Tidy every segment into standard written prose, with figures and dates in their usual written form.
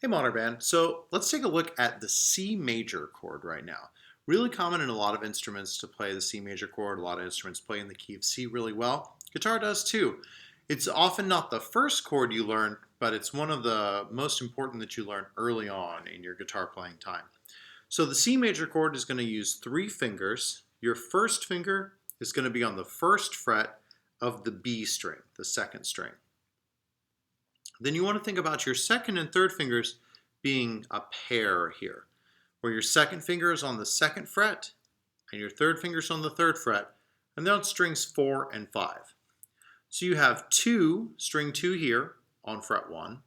Hey Modern Band, so let's take a look at the C major chord right now. Really common in a lot of instruments to play the C major chord. A lot of instruments play in the key of C really well. Guitar does too. It's often not the first chord you learn, but it's one of the most important that you learn early on in your guitar playing time. So the C major chord is going to use 3 fingers. Your first finger is going to be on the first fret of the B string, the second string. Then you want to think about your second and third fingers being a pair here, where your second finger is on the second fret and your third finger is on the third fret, and then on strings 4 and 5. So you have string 2 here on fret 1.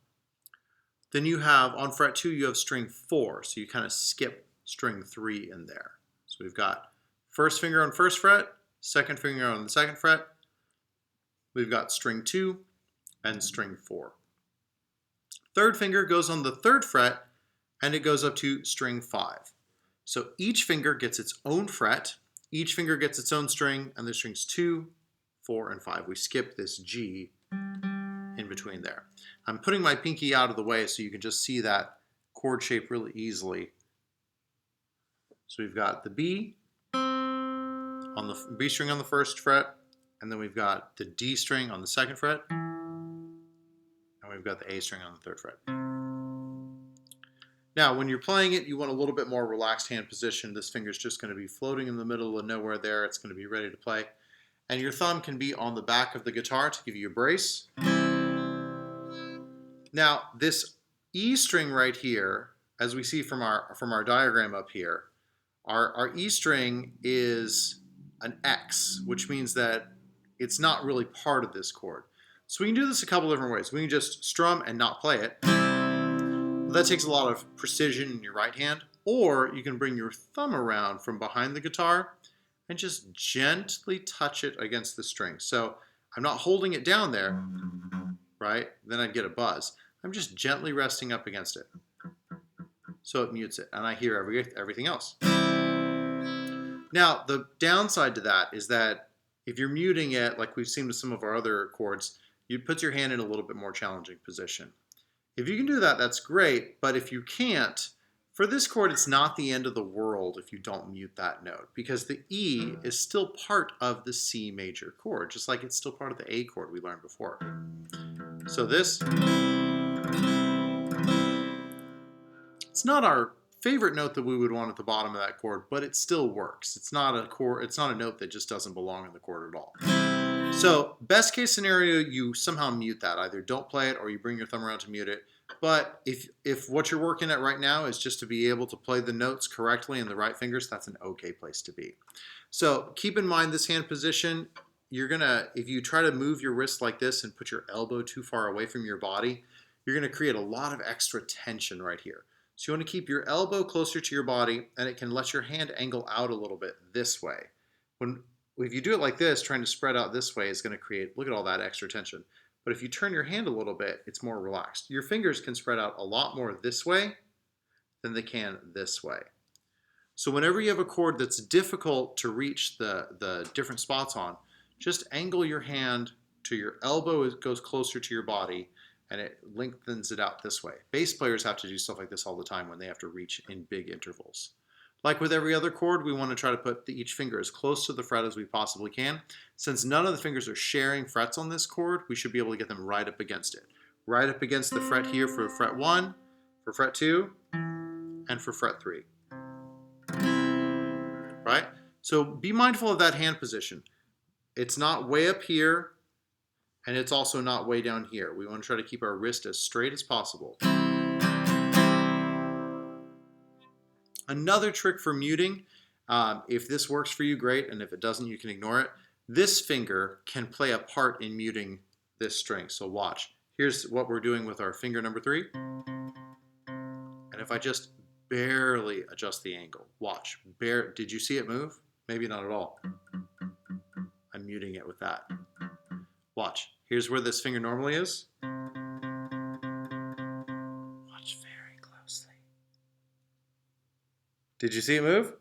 Then you have on fret 2 you have string 4, so you kind of skip string 3 in there. So we've got first finger on first fret, second finger on the second fret. We've got string 2 and string 4. Third finger goes on the third fret and it goes up to string 5. So each finger gets its own fret, each finger gets its own string, and there's strings 2, 4, and 5. We skip this G in between there. I'm putting my pinky out of the way so you can just see that chord shape really easily. So we've got the B on the B string on the first fret, and then we've got the D string on the second fret, and we've got the A string on the third fret. Now, when you're playing it, you want a little bit more relaxed hand position. This finger's just going to be floating in the middle of nowhere there. It's going to be ready to play. And your thumb can be on the back of the guitar to give you a brace. Now, this E string right here, as we see from our diagram up here, our E string is an X, which means that it's not really part of this chord. So we can do this a couple different ways. We can just strum and not play it. That takes a lot of precision in your right hand. Or you can bring your thumb around from behind the guitar and just gently touch it against the string. So I'm not holding it down there, right? Then I'd get a buzz. I'm just gently resting up against it. So it mutes it, and I hear everything else. Now, the downside to that is that if you're muting it, like we've seen with some of our other chords, you put your hand in a little bit more challenging position. If you can do that, that's great, but if you can't, for this chord, it's not the end of the world if you don't mute that note, because the E is still part of the C major chord, just like it's still part of the A chord we learned before. So this, it's not our favorite note that we would want at the bottom of that chord, but it still works. It's not a chord, it's not a note that just doesn't belong in the chord at all. So best case scenario, you somehow mute that. Either don't play it or you bring your thumb around to mute it. But if what you're working at right now is just to be able to play the notes correctly in the right fingers, that's an okay place to be. So keep in mind this hand position. If you try to move your wrist like this and put your elbow too far away from your body, you're going to create a lot of extra tension right here. So you want to keep your elbow closer to your body, and it can let your hand angle out a little bit this way. If you do it like this, trying to spread out this way is going to create, look at all that extra tension. But if you turn your hand a little bit, it's more relaxed. Your fingers can spread out a lot more this way than they can this way. So whenever you have a chord that's difficult to reach the different spots on, just angle your hand to your elbow, it goes closer to your body, and it lengthens it out this way. Bass players have to do stuff like this all the time when they have to reach in big intervals. Like with every other chord, we want to try to put each finger as close to the fret as we possibly can. Since none of the fingers are sharing frets on this chord, we should be able to get them right up against it. Right up against the fret here for fret 1, for fret 2, and for fret 3. Right? So be mindful of that hand position. It's not way up here, and it's also not way down here. We want to try to keep our wrist as straight as possible. Another trick for muting, if this works for you, great, and if it doesn't, you can ignore it. This finger can play a part in muting this string, so watch. Here's what we're doing with our finger number 3. And if I just barely adjust the angle, watch. Did you see it move? Maybe not at all. I'm muting it with that. Watch. Here's where this finger normally is. Watch very closely. Did you see it move?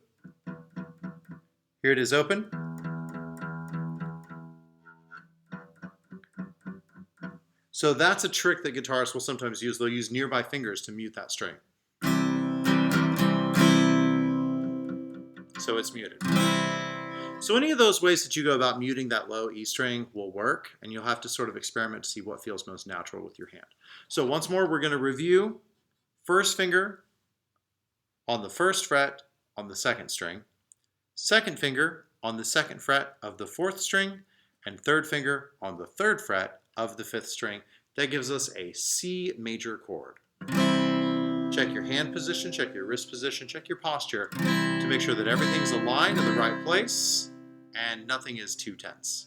Here it is open. So So that's a trick that guitarists will sometimes use. They'll use nearby fingers to mute that string. So it's muted. So any of those ways that you go about muting that low E string will work, and you'll have to sort of experiment to see what feels most natural with your hand. So once more, we're going to review first finger on the first fret on the second string, second finger on the second fret of the fourth string, and third finger on the third fret of the fifth string. That gives us a C major chord. Check your hand position, check your wrist position, check your posture to make sure that everything's aligned in the right place and nothing is too tense.